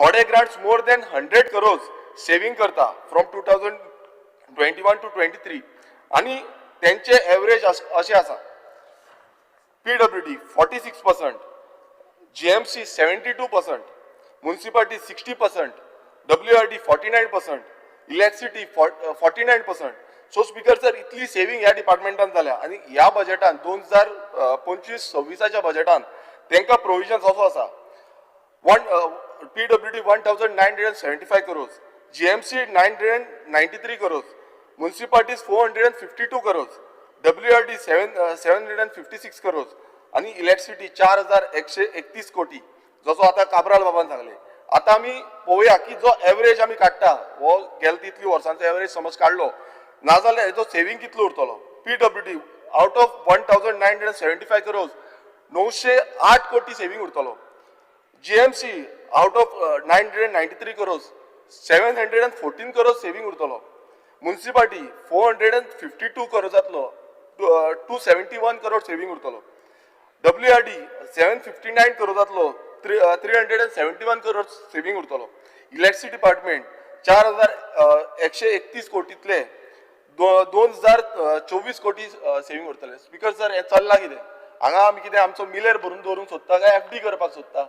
थोडे grants more than 100 crores saving करता from 2021 to 23 आणि त्यांचे एव्हरेज असे आसा PWD 46%, GMC 72%, municipality 60%, WRD 49%, electricity 49%. So speaker sir इतली सेव्हिंग ह्या डिपार्टमेंटान जाल्या आणि ह्या बजेटान 2025-26च्या बजेटान तांकां प्रोविजन्स असो आसा PWD 1975 crores, GMC 993 crores, municipalities 452 crores, WRD 756 crores आणि इलेक्ट्रिसिटी 4131 कोटी. जसो आता काब्राल बाबान सांगले. आता आमी पळोवया की जो एव्हरेज आमी काडटा हो गेल्या तितली वर्सांचो एव्हरेज समज काडलो नाजाल्यार हेजो सेव्हिंग कितलो उरतलो. PWD आउट ऑफ 1975 crores 908 कोटी सेव्हिंग उरतलो. GMC out of 993 crores 714 crores saving उरतलो. Municipality 452 crores जातलो 271 crores saving उरतलो. WRD 759 crores जातलो 371 crores saving उरतलो. Electricity department 4131 कोटीतले 2024 कोटी सेव्हिंग उरतले. स्पीकर सर हे चल्ला कितें हांगा आमी कितें आमचो मिलेर भरून दवरूंक सोदता काय FD करपाक सोदता.